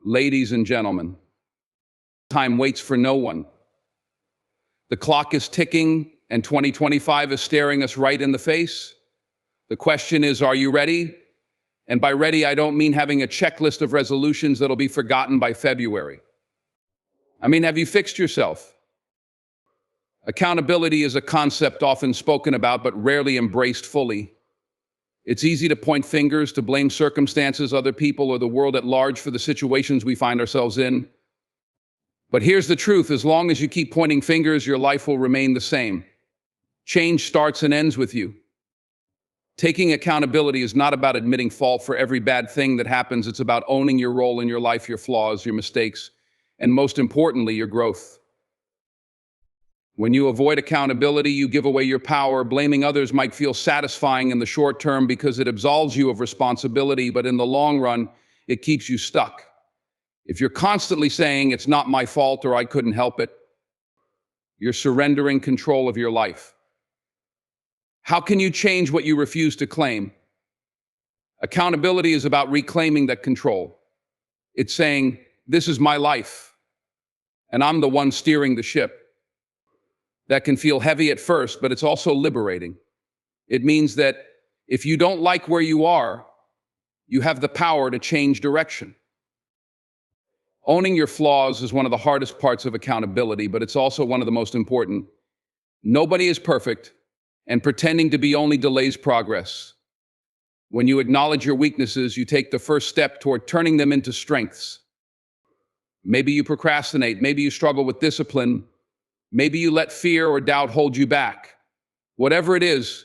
Ladies and gentlemen, time waits for no one. The clock is ticking and 2025 is staring us right in the face. The question is, are you ready? And by ready, I don't mean having a checklist of resolutions that'll be forgotten by February. I mean, have you fixed yourself? Accountability is a concept often spoken about but rarely embraced fully. It's easy to point fingers, to blame circumstances, other people, or the world at large for the situations we find ourselves in. But here's the truth: as long as you keep pointing fingers, your life will remain the same. Change starts and ends with you. Taking accountability is not about admitting fault for every bad thing that happens. It's about owning your role in your life, your flaws, your mistakes, and most importantly, your growth. When you avoid accountability, you give away your power. Blaming others might feel satisfying in the short term because it absolves you of responsibility, but in the long run, it keeps you stuck. If you're constantly saying, "It's not my fault," or "I couldn't help it," you're surrendering control of your life. How can you change what you refuse to claim? Accountability is about reclaiming that control. It's saying, "This is my life, and I'm the one steering the ship." That can feel heavy at first, but it's also liberating. It means that if you don't like where you are, you have the power to change direction. Owning your flaws is one of the hardest parts of accountability, but it's also one of the most important. Nobody is perfect, and pretending to be only delays progress. When you acknowledge your weaknesses, you take the first step toward turning them into strengths. Maybe you procrastinate, maybe you struggle with discipline, maybe you let fear or doubt hold you back. Whatever it is,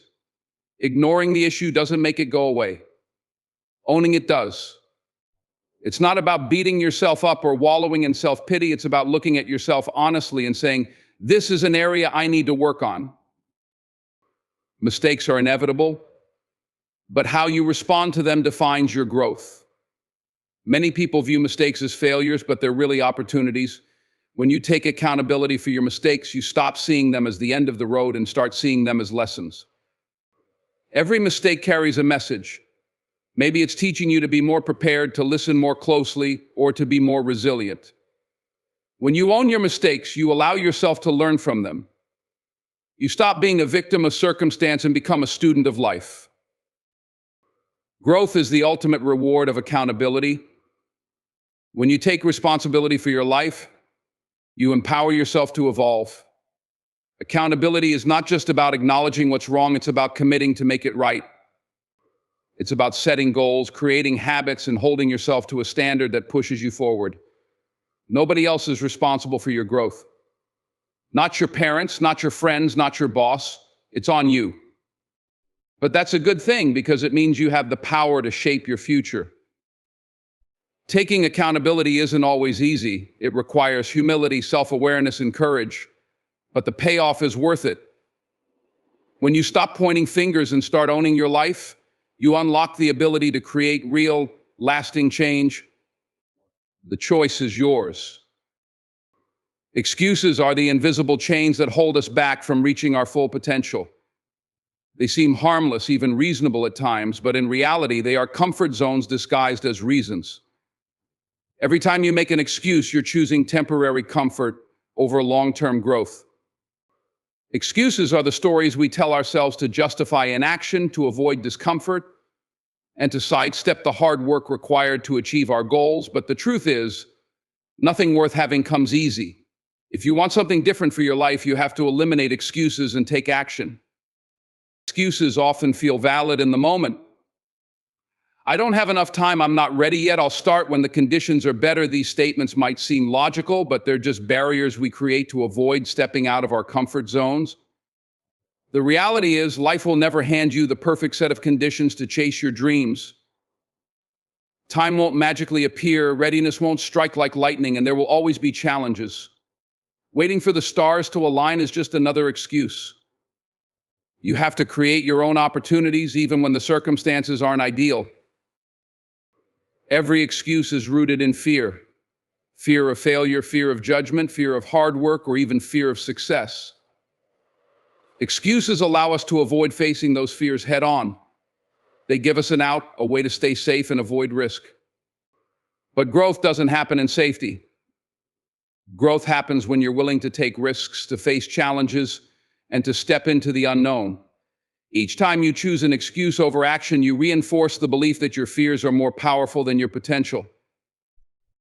ignoring the issue doesn't make it go away. Owning it does. It's not about beating yourself up or wallowing in self-pity. It's about looking at yourself honestly and saying, "This is an area I need to work on." Mistakes are inevitable, but how you respond to them defines your growth. Many people view mistakes as failures, but they're really opportunities. When you take accountability for your mistakes, you stop seeing them as the end of the road and start seeing them as lessons. Every mistake carries a message. Maybe it's teaching you to be more prepared, to listen more closely, or to be more resilient. When you own your mistakes, you allow yourself to learn from them. You stop being a victim of circumstance and become a student of life. Growth is the ultimate reward of accountability. When you take responsibility for your life, you empower yourself to evolve. Accountability is not just about acknowledging what's wrong, it's about committing to make it right. It's about setting goals, creating habits, and holding yourself to a standard that pushes you forward. Nobody else is responsible for your growth. Not your parents, not your friends, not your boss. It's on you. But that's a good thing because it means you have the power to shape your future. Taking accountability isn't always easy. It requires humility, self-awareness, and courage. But the payoff is worth it. When you stop pointing fingers and start owning your life, you unlock the ability to create real, lasting change. The choice is yours. Excuses are the invisible chains that hold us back from reaching our full potential. They seem harmless, even reasonable at times, but in reality, they are comfort zones disguised as reasons. Every time you make an excuse, you're choosing temporary comfort over long-term growth. Excuses are the stories we tell ourselves to justify inaction, to avoid discomfort, and to sidestep the hard work required to achieve our goals. But the truth is, nothing worth having comes easy. If you want something different for your life, you have to eliminate excuses and take action. Excuses often feel valid in the moment. "I don't have enough time, I'm not ready yet, I'll start when the conditions are better." These statements might seem logical, but they're just barriers we create to avoid stepping out of our comfort zones. The reality is, life will never hand you the perfect set of conditions to chase your dreams. Time won't magically appear, readiness won't strike like lightning, and there will always be challenges. Waiting for the stars to align is just another excuse. You have to create your own opportunities even when the circumstances aren't ideal. Every excuse is rooted in fear. Fear of failure, fear of judgment, fear of hard work, or even fear of success. Excuses allow us to avoid facing those fears head on. They give us an out, a way to stay safe and avoid risk. But growth doesn't happen in safety. Growth happens when you're willing to take risks, to face challenges, and to step into the unknown. Each time you choose an excuse over action, you reinforce the belief that your fears are more powerful than your potential.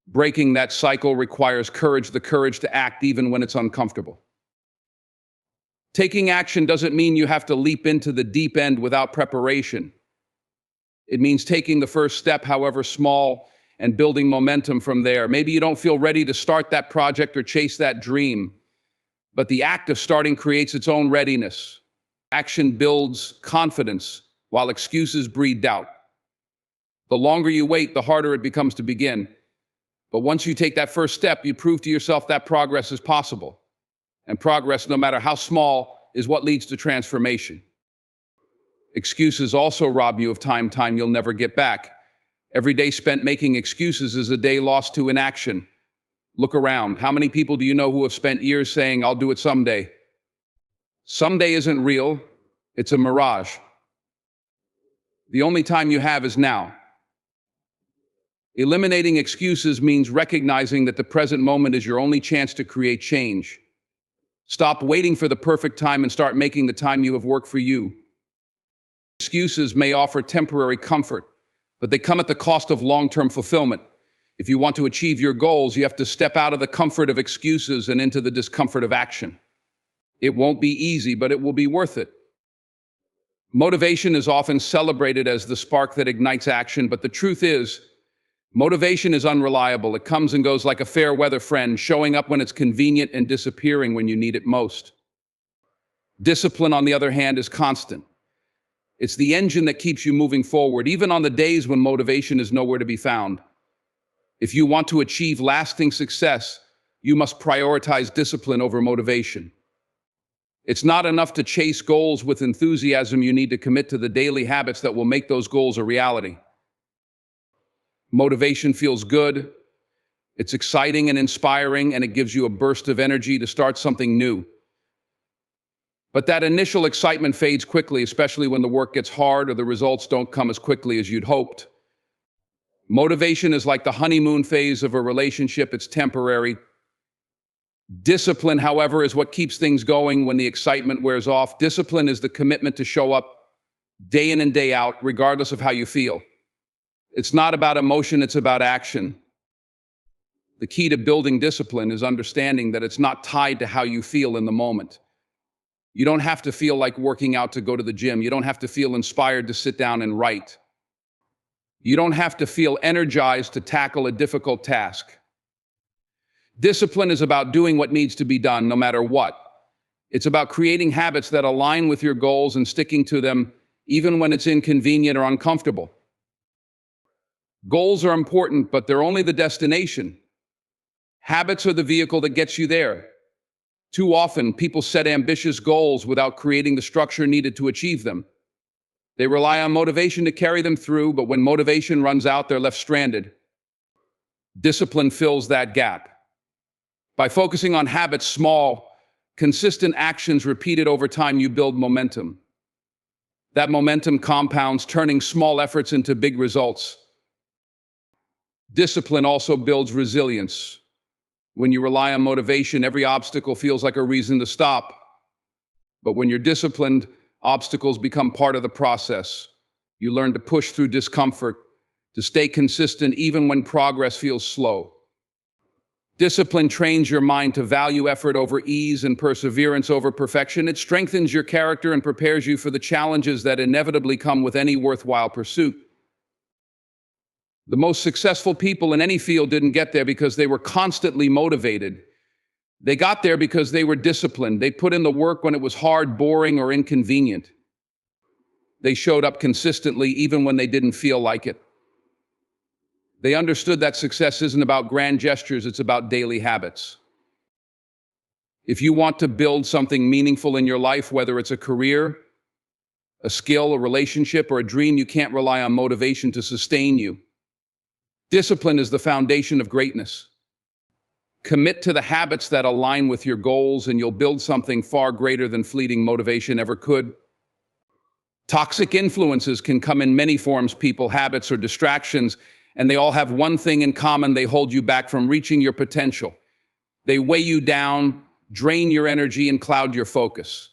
Breaking that cycle requires courage, the courage to act even when it's uncomfortable. Taking action doesn't mean you have to leap into the deep end without preparation. It means taking the first step, however small, and building momentum from there. Maybe you don't feel ready to start that project or chase that dream, but the act of starting creates its own readiness. Action builds confidence, while excuses breed doubt. The longer you wait, the harder it becomes to begin. But once you take that first step, you prove to yourself that progress is possible. And progress, no matter how small, is what leads to transformation. Excuses also rob you of time you'll never get back. Every day spent making excuses is a day lost to inaction. Look around. How many people do you know who have spent years saying, "I'll do it someday"? Someday isn't real. It's a mirage. The only time you have is now. Eliminating excuses means recognizing that the present moment is your only chance to create change. Stop waiting for the perfect time and start making the time you have work for you. Excuses may offer temporary comfort, but they come at the cost of long-term fulfillment. If you want to achieve your goals, you have to step out of the comfort of excuses and into the discomfort of action. It won't be easy, but it will be worth it. Motivation is often celebrated as the spark that ignites action, but the truth is, motivation is unreliable. It comes and goes like a fair weather friend, showing up when it's convenient and disappearing when you need it most. Discipline, on the other hand, is constant. It's the engine that keeps you moving forward, even on the days when motivation is nowhere to be found. If you want to achieve lasting success, you must prioritize discipline over motivation. It's not enough to chase goals with enthusiasm. You need to commit to the daily habits that will make those goals a reality. Motivation feels good, it's exciting and inspiring, and it gives you a burst of energy to start something new. But that initial excitement fades quickly, especially when the work gets hard or the results don't come as quickly as you'd hoped. Motivation is like the honeymoon phase of a relationship. It's temporary. Discipline, however, is what keeps things going when the excitement wears off. Discipline is the commitment to show up day in and day out, regardless of how you feel. It's not about emotion, it's about action. The key to building discipline is understanding that it's not tied to how you feel in the moment. You don't have to feel like working out to go to the gym. You don't have to feel inspired to sit down and write. You don't have to feel energized to tackle a difficult task. Discipline is about doing what needs to be done, no matter what. It's about creating habits that align with your goals and sticking to them, even when it's inconvenient or uncomfortable. Goals are important, but they're only the destination. Habits are the vehicle that gets you there. Too often, people set ambitious goals without creating the structure needed to achieve them. They rely on motivation to carry them through, but when motivation runs out, they're left stranded. Discipline fills that gap. By focusing on habits, small, consistent actions repeated over time, you build momentum. That momentum compounds, turning small efforts into big results. Discipline also builds resilience. When you rely on motivation, every obstacle feels like a reason to stop. But when you're disciplined, obstacles become part of the process. You learn to push through discomfort, to stay consistent even when progress feels slow. Discipline trains your mind to value effort over ease and perseverance over perfection. It strengthens your character and prepares you for the challenges that inevitably come with any worthwhile pursuit. The most successful people in any field didn't get there because they were constantly motivated. They got there because they were disciplined. They put in the work when it was hard, boring, or inconvenient. They showed up consistently even when they didn't feel like it. They understood that success isn't about grand gestures, it's about daily habits. If you want to build something meaningful in your life, whether it's a career, a skill, a relationship, or a dream, you can't rely on motivation to sustain you. Discipline is the foundation of greatness. Commit to the habits that align with your goals, and you'll build something far greater than fleeting motivation ever could. Toxic influences can come in many forms: people, habits, or distractions, And they all have one thing in common: they hold you back from reaching your potential. They weigh you down, drain your energy, and cloud your focus.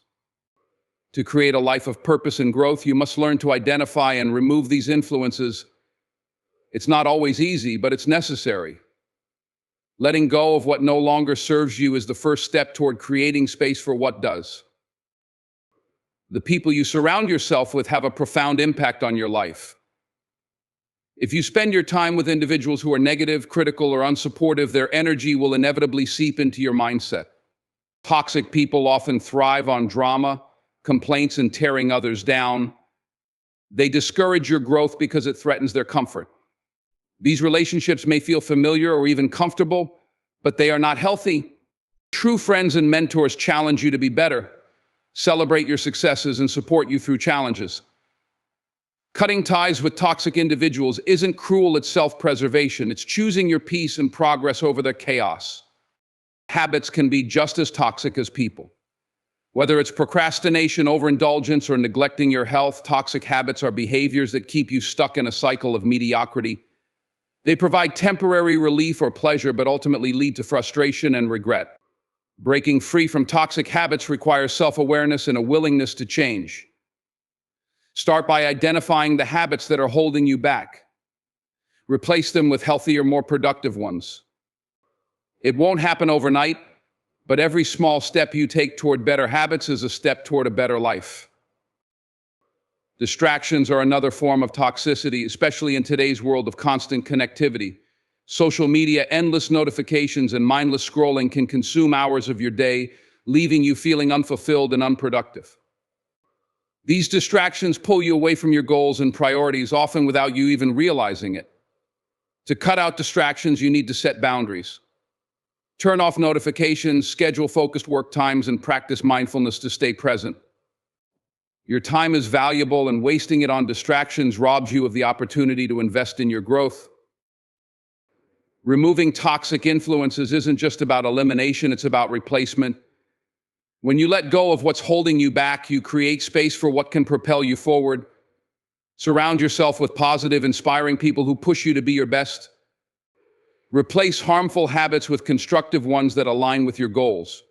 To create a life of purpose and growth, you must learn to identify and remove these influences. It's not always easy, but it's necessary. Letting go of what no longer serves you is the first step toward creating space for what does. The people you surround yourself with have a profound impact on your life. If you spend your time with individuals who are negative, critical, or unsupportive, their energy will inevitably seep into your mindset. Toxic people often thrive on drama, complaints, and tearing others down. They discourage your growth because it threatens their comfort. These relationships may feel familiar or even comfortable, but they are not healthy. True friends and mentors challenge you to be better, celebrate your successes, and support you through challenges. Cutting ties with toxic individuals isn't cruel, it's self-preservation. It's choosing your peace and progress over their chaos. Habits can be just as toxic as people. Whether it's procrastination, overindulgence, or neglecting your health, toxic habits are behaviors that keep you stuck in a cycle of mediocrity. They provide temporary relief or pleasure, but ultimately lead to frustration and regret. Breaking free from toxic habits requires self-awareness and a willingness to change. Start by identifying the habits that are holding you back. Replace them with healthier, more productive ones. It won't happen overnight, but every small step you take toward better habits is a step toward a better life. Distractions are another form of toxicity, especially in today's world of constant connectivity. Social media, endless notifications, and mindless scrolling can consume hours of your day, leaving you feeling unfulfilled and unproductive. These distractions pull you away from your goals and priorities, often without you even realizing it. To cut out distractions, you need to set boundaries. Turn off notifications, schedule focused work times, and practice mindfulness to stay present. Your time is valuable, and wasting it on distractions robs you of the opportunity to invest in your growth. Removing toxic influences isn't just about elimination, it's about replacement. When you let go of what's holding you back, you create space for what can propel you forward. Surround yourself with positive, inspiring people who push you to be your best. Replace harmful habits with constructive ones that align with your goals.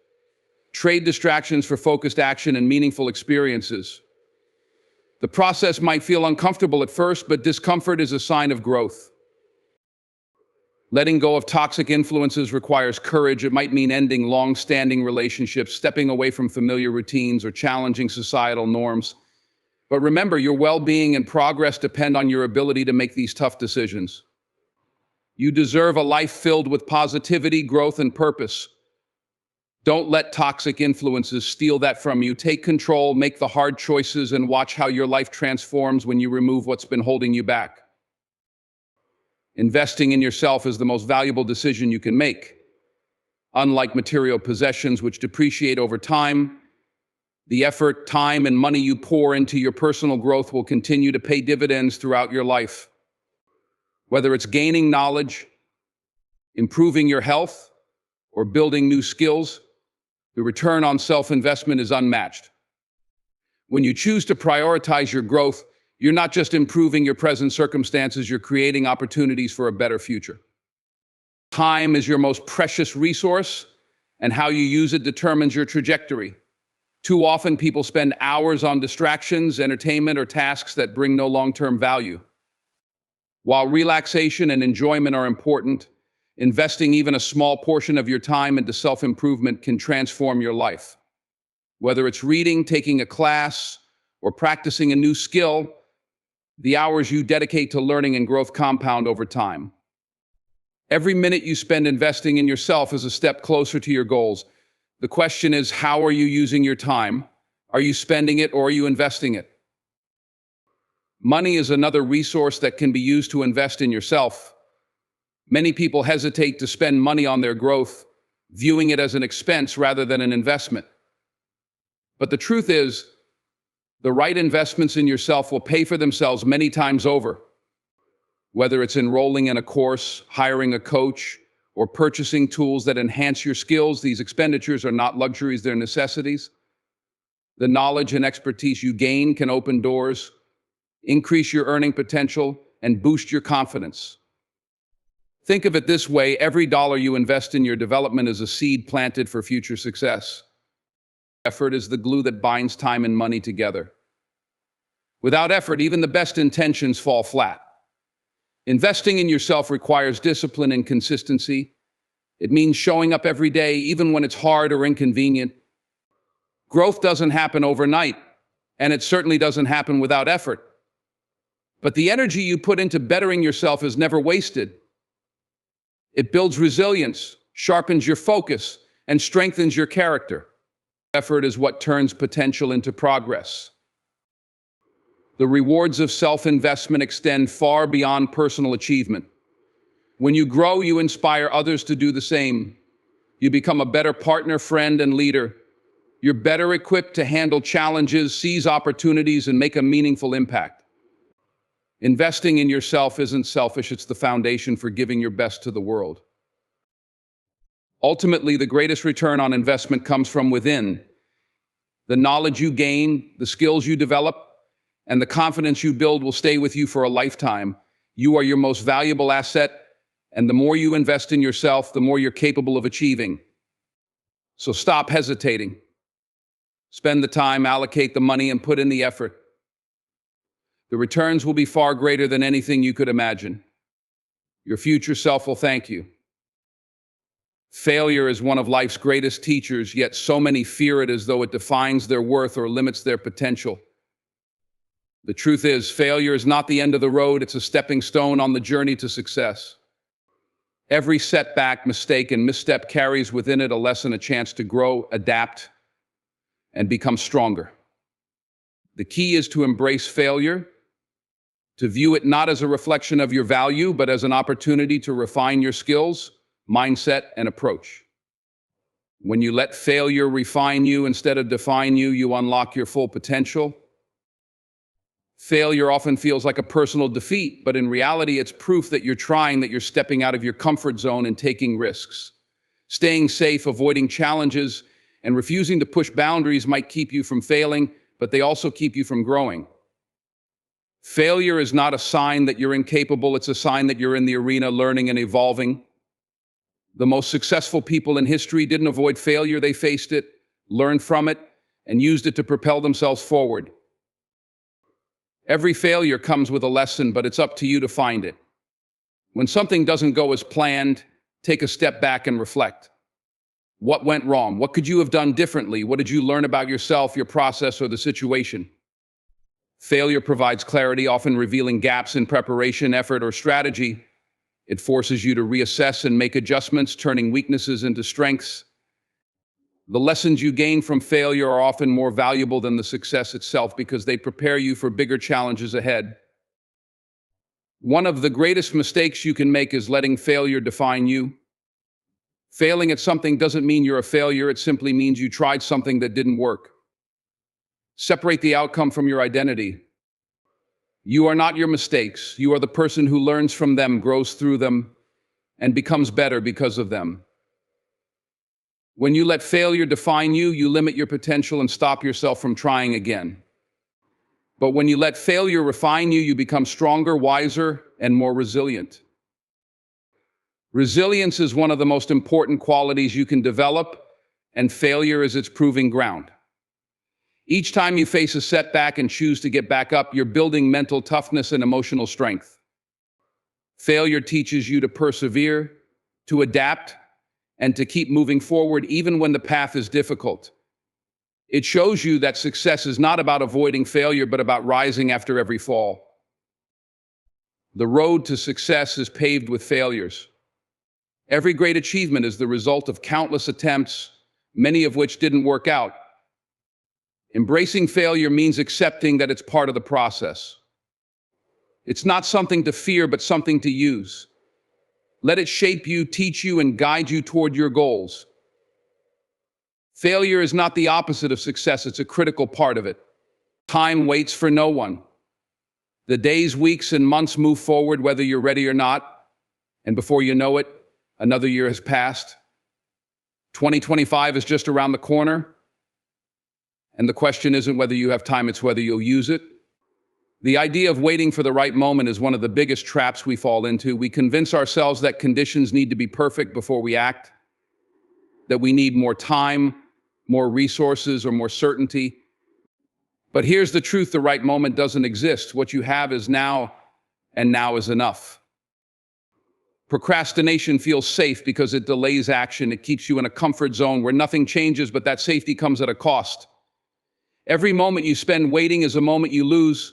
Trade distractions for focused action and meaningful experiences. The process might feel uncomfortable at first, but discomfort is a sign of growth. Letting go of toxic influences requires courage. It might mean ending long-standing relationships, stepping away from familiar routines, or challenging societal norms. But remember, your well-being and progress depend on your ability to make these tough decisions. You deserve a life filled with positivity, growth, and purpose. Don't let toxic influences steal that from you. Take control, make the hard choices, and watch how your life transforms when you remove what's been holding you back. Investing in yourself is the most valuable decision you can make. Unlike material possessions, which depreciate over time, the effort, time, and money you pour into your personal growth will continue to pay dividends throughout your life. Whether it's gaining knowledge, improving your health, or building new skills, the return on self-investment is unmatched. When you choose to prioritize your growth, you're not just improving your present circumstances, you're creating opportunities for a better future. Time is your most precious resource, and how you use it determines your trajectory. Too often, people spend hours on distractions, entertainment, or tasks that bring no long-term value. While relaxation and enjoyment are important, investing even a small portion of your time into self-improvement can transform your life. Whether it's reading, taking a class, or practicing a new skill, the hours you dedicate to learning and growth compound over time. Every minute you spend investing in yourself is a step closer to your goals. The question is, how are you using your time? Are you spending it, or are you investing it? Money is another resource that can be used to invest in yourself. Many people hesitate to spend money on their growth, viewing it as an expense rather than an investment. But the truth is, the right investments in yourself will pay for themselves many times over. Whether it's enrolling in a course, hiring a coach, or purchasing tools that enhance your skills, these expenditures are not luxuries, they're necessities. The knowledge and expertise you gain can open doors, increase your earning potential, and boost your confidence. Think of it this way: every dollar you invest in your development is a seed planted for future success. Effort is the glue that binds time and money together. Without effort, even the best intentions fall flat. Investing in yourself requires discipline and consistency. It means showing up every day, even when it's hard or inconvenient. Growth doesn't happen overnight, and it certainly doesn't happen without effort. But the energy you put into bettering yourself is never wasted. It builds resilience, sharpens your focus, and strengthens your character. Effort is what turns potential into progress. The rewards of self-investment extend far beyond personal achievement. When you grow, you inspire others to do the same. You become a better partner, friend, and leader. You're better equipped to handle challenges, seize opportunities, and make a meaningful impact. Investing in yourself isn't selfish, it's the foundation for giving your best to the world. Ultimately, the greatest return on investment comes from within. The knowledge you gain, the skills you develop, and the confidence you build will stay with you for a lifetime. You are your most valuable asset, and the more you invest in yourself, the more you're capable of achieving. So stop hesitating. Spend the time, allocate the money, and put in the effort. The returns will be far greater than anything you could imagine. Your future self will thank you. Failure is one of life's greatest teachers, yet so many fear it as though it defines their worth or limits their potential. The truth is, failure is not the end of the road, it's a stepping stone on the journey to success. Every setback, mistake, and misstep carries within it a lesson, a chance to grow, adapt, and become stronger. The key is to embrace failure, to view it not as a reflection of your value, but as an opportunity to refine your skills, mindset, and approach. When you let failure refine you instead of define you, you unlock your full potential. Failure often feels like a personal defeat, but in reality, it's proof that you're trying, that you're stepping out of your comfort zone and taking risks. Staying safe, avoiding challenges, and refusing to push boundaries might keep you from failing, but they also keep you from growing. Failure is not a sign that you're incapable, it's a sign that you're in the arena learning and evolving. The most successful people in history didn't avoid failure, they faced it, learned from it, and used it to propel themselves forward. Every failure comes with a lesson, but it's up to you to find it. When something doesn't go as planned, take a step back and reflect. What went wrong? What could you have done differently? What did you learn about yourself, your process, or the situation? Failure provides clarity, often revealing gaps in preparation, effort, or strategy. It forces you to reassess and make adjustments, turning weaknesses into strengths. The lessons you gain from failure are often more valuable than the success itself because they prepare you for bigger challenges ahead. One of the greatest mistakes you can make is letting failure define you. Failing at something doesn't mean you're a failure, it simply means you tried something that didn't work. Separate the outcome from your identity. You are not your mistakes. You are the person who learns from them, grows through them, and becomes better because of them. When you let failure define you, you limit your potential and stop yourself from trying again. But when you let failure refine you, you become stronger, wiser, and more resilient. Resilience is one of the most important qualities you can develop, and failure is its proving ground. Each time you face a setback and choose to get back up, you're building mental toughness and emotional strength. Failure teaches you to persevere, to adapt, and to keep moving forward even when the path is difficult. It shows you that success is not about avoiding failure, but about rising after every fall. The road to success is paved with failures. Every great achievement is the result of countless attempts, many of which didn't work out. Embracing failure means accepting that it's part of the process. It's not something to fear, but something to use. Let it shape you, teach you, and guide you toward your goals. Failure is not the opposite of success, it's a critical part of it. Time waits for no one. The days, weeks, and months move forward whether you're ready or not, and before you know it, another year has passed. 2025 is just around the corner, and the question isn't whether you have time, it's whether you'll use it. The idea of waiting for the right moment is one of the biggest traps we fall into. We convince ourselves that conditions need to be perfect before we act, that we need more time, more resources, or more certainty. But here's the truth: the right moment doesn't exist. What you have is now, and now is enough. Procrastination feels safe because it delays action. It keeps you in a comfort zone where nothing changes, but that safety comes at a cost. Every moment you spend waiting is a moment you lose.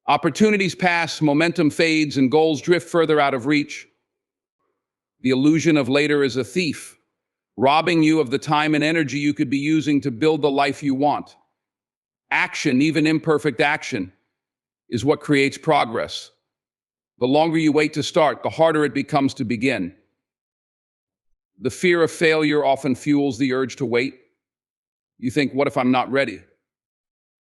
Opportunities pass, momentum fades, and goals drift further out of reach. The illusion of later is a thief, robbing you of the time and energy you could be using to build the life you want. Action, even imperfect action, is what creates progress. The longer you wait to start, the harder it becomes to begin. The fear of failure often fuels the urge to wait. You think, what if I'm not ready?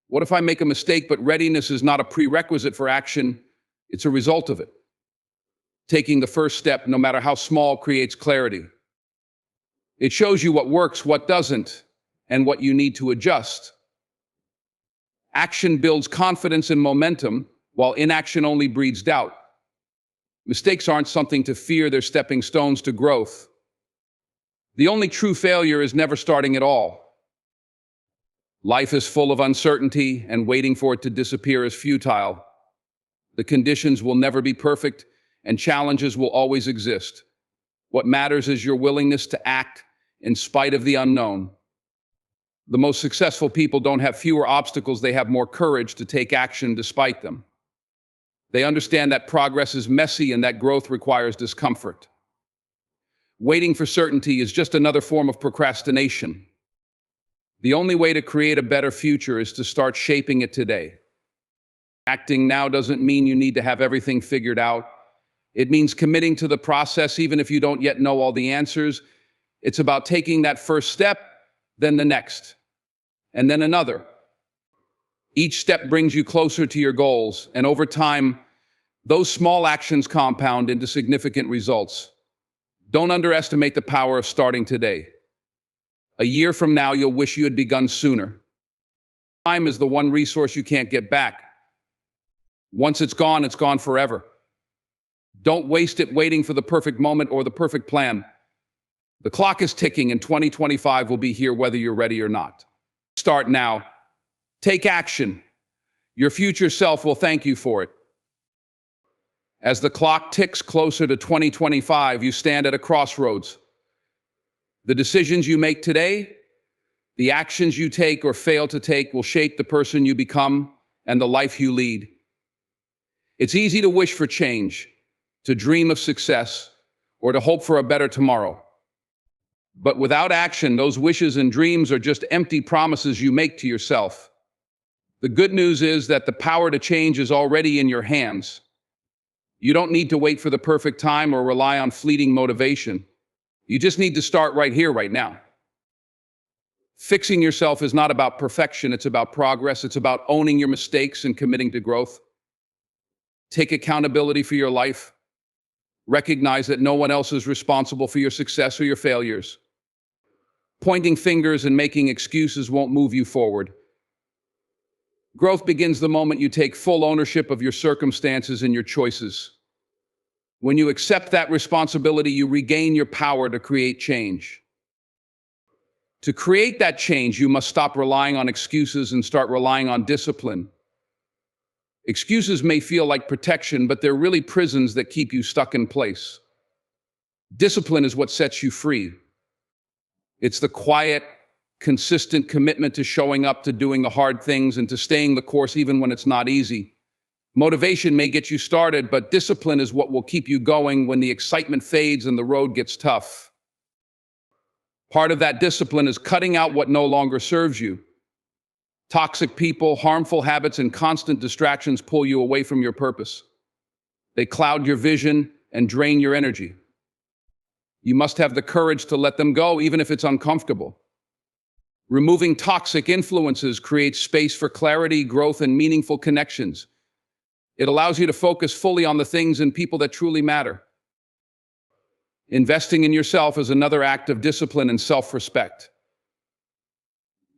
What if I make a mistake? But readiness is not a prerequisite for action, it's a result of it. Taking the first step, no matter how small, creates clarity. It shows you what works, what doesn't, and what you need to adjust. Action builds confidence and momentum, while inaction only breeds doubt. Mistakes aren't something to fear, they're stepping stones to growth. The only true failure is never starting at all. Life is full of uncertainty, and waiting for it to disappear is futile. The conditions will never be perfect, and challenges will always exist. What matters is your willingness to act in spite of the unknown. The most successful people don't have fewer obstacles, they have more courage to take action despite them. They understand that progress is messy and that growth requires discomfort. Waiting for certainty is just another form of procrastination. The only way to create a better future is to start shaping it today. Acting now doesn't mean you need to have everything figured out. It means committing to the process even if you don't yet know all the answers. It's about taking that first step, then the next, and then another. Each step brings you closer to your goals, and over time, those small actions compound into significant results. Don't underestimate the power of starting today. A year from now, you'll wish you had begun sooner. Time is the one resource you can't get back. Once it's gone forever. Don't waste it waiting for the perfect moment or the perfect plan. The clock is ticking, and 2025 will be here whether you're ready or not. Start now. Take action. Your future self will thank you for it. As the clock ticks closer to 2025, you stand at a crossroads. The decisions you make today, the actions you take or fail to take will shape the person you become and the life you lead. It's easy to wish for change, to dream of success, or to hope for a better tomorrow. But without action, those wishes and dreams are just empty promises you make to yourself. The good news is that the power to change is already in your hands. You don't need to wait for the perfect time or rely on fleeting motivation. You just need to start right here, right now. Fixing yourself is not about perfection, it's about progress. It's about owning your mistakes and committing to growth. Take accountability for your life. Recognize that no one else is responsible for your success or your failures. Pointing fingers and making excuses won't move you forward. Growth begins the moment you take full ownership of your circumstances and your choices. When you accept that responsibility, you regain your power to create change. To create that change, you must stop relying on excuses and start relying on discipline. Excuses may feel like protection, but they're really prisons that keep you stuck in place. Discipline is what sets you free. It's the quiet, consistent commitment to showing up, to doing the hard things, and to staying the course even when it's not easy. Motivation may get you started, but discipline is what will keep you going when the excitement fades and the road gets tough. Part of that discipline is cutting out what no longer serves you. Toxic people, harmful habits, and constant distractions pull you away from your purpose. They cloud your vision and drain your energy. You must have the courage to let them go, even if it's uncomfortable. Removing toxic influences creates space for clarity, growth, and meaningful connections. It allows you to focus fully on the things and people that truly matter. Investing in yourself is another act of discipline and self-respect.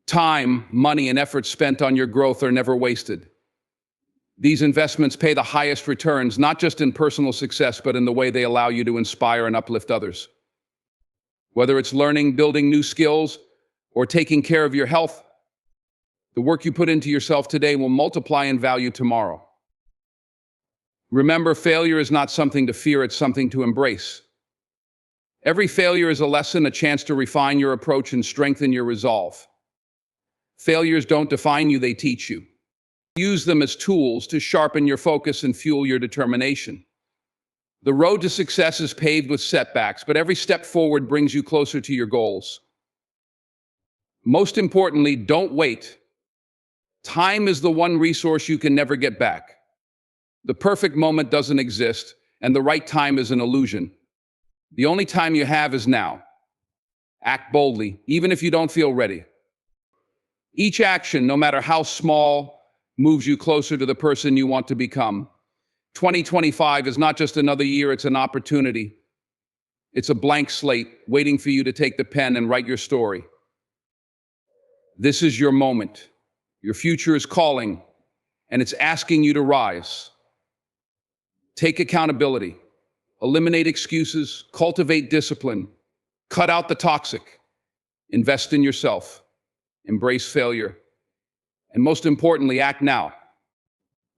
Time, money, and effort spent on your growth are never wasted. These investments pay the highest returns, not just in personal success, but in the way they allow you to inspire and uplift others. Whether it's learning, building new skills, or taking care of your health, the work you put into yourself today will multiply in value tomorrow. Remember, failure is not something to fear, it's something to embrace. Every failure is a lesson, a chance to refine your approach and strengthen your resolve. Failures don't define you, they teach you. Use them as tools to sharpen your focus and fuel your determination. The road to success is paved with setbacks, but every step forward brings you closer to your goals. Most importantly, don't wait. Time is the one resource you can never get back. The perfect moment doesn't exist, and the right time is an illusion. The only time you have is now. Act boldly, even if you don't feel ready. Each action, no matter how small, moves you closer to the person you want to become. 2025 is not just another year, it's an opportunity. It's a blank slate waiting for you to take the pen and write your story. This is your moment. Your future is calling, and it's asking you to rise. Take accountability. Eliminate excuses. Cultivate discipline. Cut out the toxic. Invest in yourself. Embrace failure. And most importantly, act now.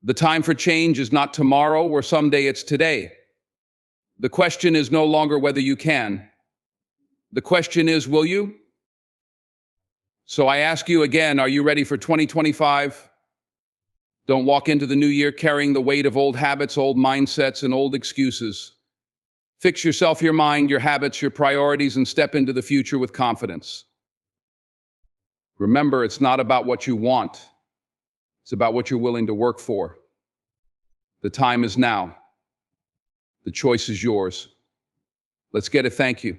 The time for change is not tomorrow or someday, it's today. The question is no longer whether you can. The question is, will you? So I ask you again, are you ready for 2025? Don't walk into the new year carrying the weight of old habits, old mindsets, and old excuses. Fix yourself, your mind, your habits, your priorities, and step into the future with confidence. Remember, it's not about what you want. It's about what you're willing to work for. The time is now. The choice is yours. Let's get it. Thank you.